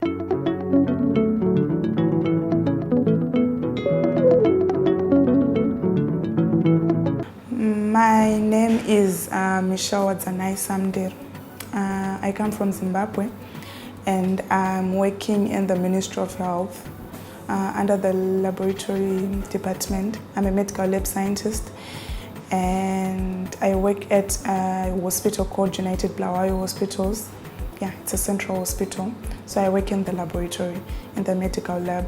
My name is Mitchell WADZANAYI SAMUNDERU. I come from Zimbabwe and I'm working in the Ministry of Health under the laboratory department. I'm a medical lab scientist and I work at a hospital called United Bulawayo Hospitals. Yeah, it's a central hospital. So I work in the laboratory, in the medical lab.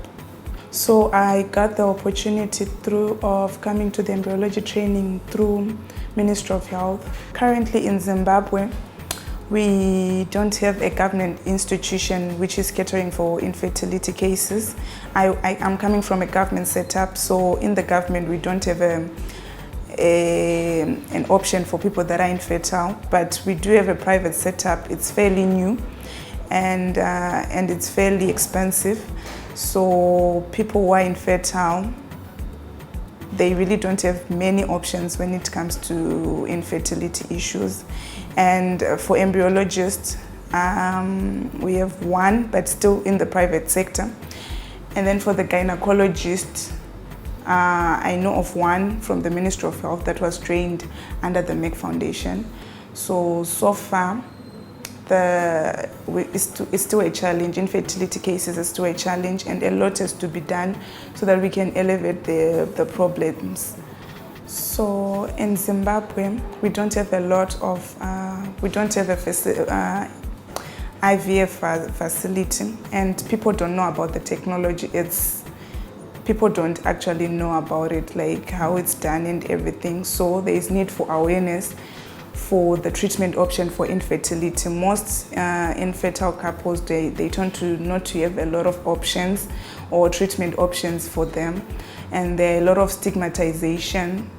So I got the opportunity of coming to the embryology training through Ministry of Health. Currently in Zimbabwe, we don't have a government institution which is catering for infertility cases. I'm coming from a government setup, so in the government we don't have an option for people that are infertile, but we do have a private setup. It's fairly new and it's fairly expensive. So people who are infertile, they really don't have many options when it comes to infertility issues. And for embryologists, we have one, but still in the private sector. And then for the gynecologist, I know of one from the Ministry of Health that was trained under the Merck Foundation. So far, it's still a challenge. Infertility cases is still a challenge, and a lot has to be done so that we can elevate the problems. So in Zimbabwe, we don't have a lot of, we don't have a IVF facility, and people don't know about the technology. People don't actually know about it, like how it's done and everything. So there is need for awareness for the treatment option for infertility. Most infertile couples, they tend to not to have a lot of options or treatment options for them, and there are a lot of stigmatization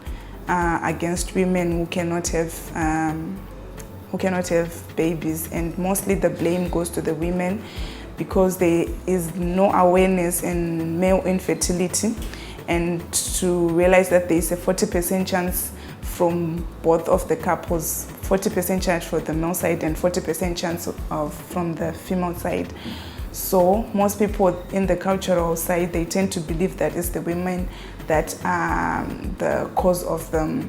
against women who cannot have babies, and mostly the blame goes to the women because there is no awareness in male infertility, and to realize that there is a 40% chance from both of the couples, 40% chance for the male side and 40% chance from the female side. So most people in the cultural side, they tend to believe that it's the women that are the cause of the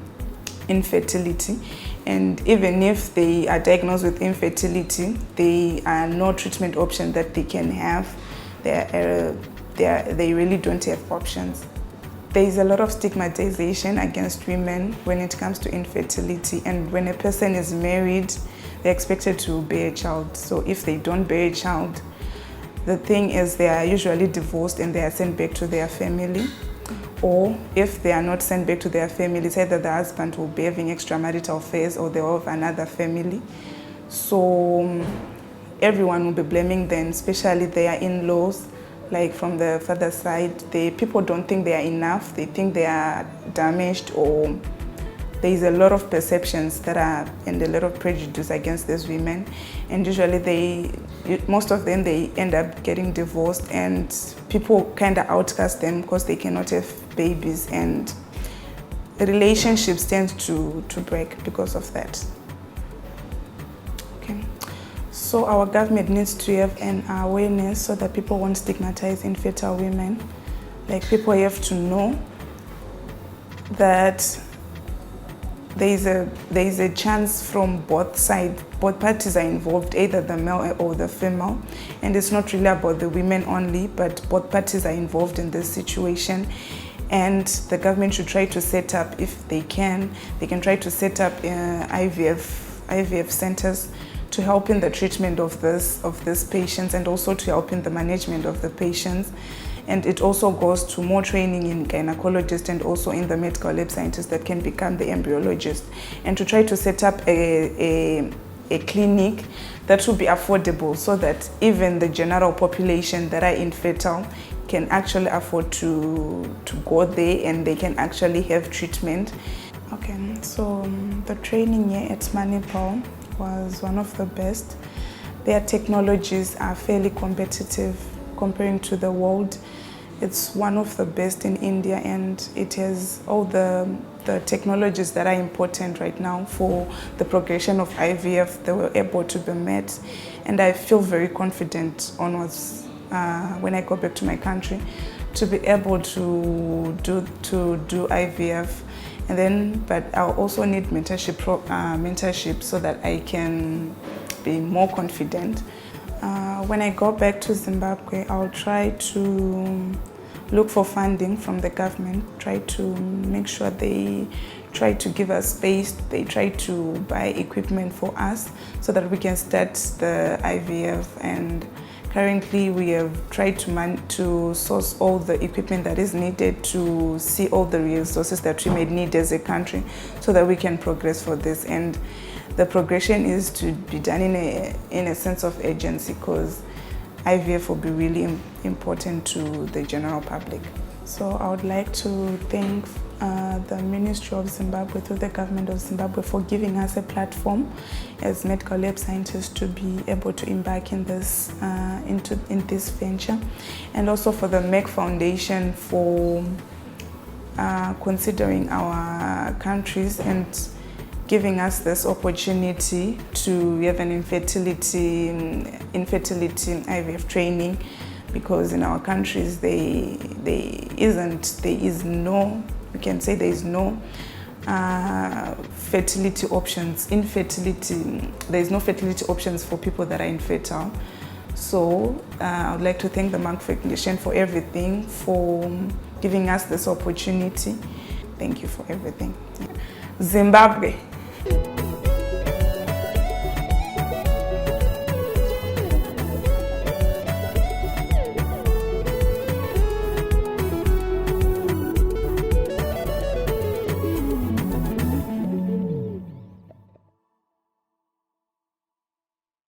infertility. And even if they are diagnosed with infertility, there are no treatment option that they can have. They really don't have options. There is a lot of stigmatization against women when it comes to infertility, and when a person is married, they're expected to bear a child. So if they don't bear a child, the thing is they are usually divorced and they are sent back to their family. Or if they are not sent back to their family, it's either the husband will be having extramarital affairs or they will have another family. So everyone will be blaming them, especially their in-laws. Like from the father's side, people don't think they are enough. They think they are damaged, or there is a lot of perceptions that are and a lot of prejudice against these women. And usually most of them, they end up getting divorced, and people kind of outcast them because they cannot have babies, and relationships tend to break because of that. Okay. So our government needs to have an awareness so that people won't stigmatize infertile women. Like, people have to know that there is a chance from both sides. Both parties are involved, either the male or the female. And it's not really about the women only, but both parties are involved in this situation. And the government should try to set up, if they can try to set up IVF centers to help in the treatment of these patients, and also to help in the management of the patients. And it also goes to more training in gynecologists and also in the medical lab scientists that can become the embryologists, and to try to set up a clinic that will be affordable, so that even the general population that are infertile can actually afford to go there, and they can actually have treatment. Okay, so the training here at Manipal was one of the best. Their technologies are fairly competitive comparing to the world. It's one of the best in India, and it has all the the technologies that are important right now for the progression of IVF, they were able to be met. And I feel very confident onwards when I go back to my country to be able to do IVF. And then, but I'll also need mentorship so that I can be more confident. When I go back to Zimbabwe, I'll try to look for funding from the government, try to make sure they try to give us space, they try to buy equipment for us so that we can start the IVF. And currently we have tried to source all the equipment that is needed to see all the resources that we may need as a country so that we can progress for this. And the progression is to be done in a sense of urgency, because IVF will be really important to the general public. So I would like to thank the Ministry of Zimbabwe through the government of Zimbabwe for giving us a platform as medical lab scientists to be able to embark in this venture, and also for the Merck Foundation for considering our countries and giving us this opportunity to have an infertility IVF training, because in our countries there is no fertility options. There is no fertility options for people that are infertile. So I would like to thank the Merck Foundation for everything, for giving us this opportunity. Thank you for everything. Zimbabwe.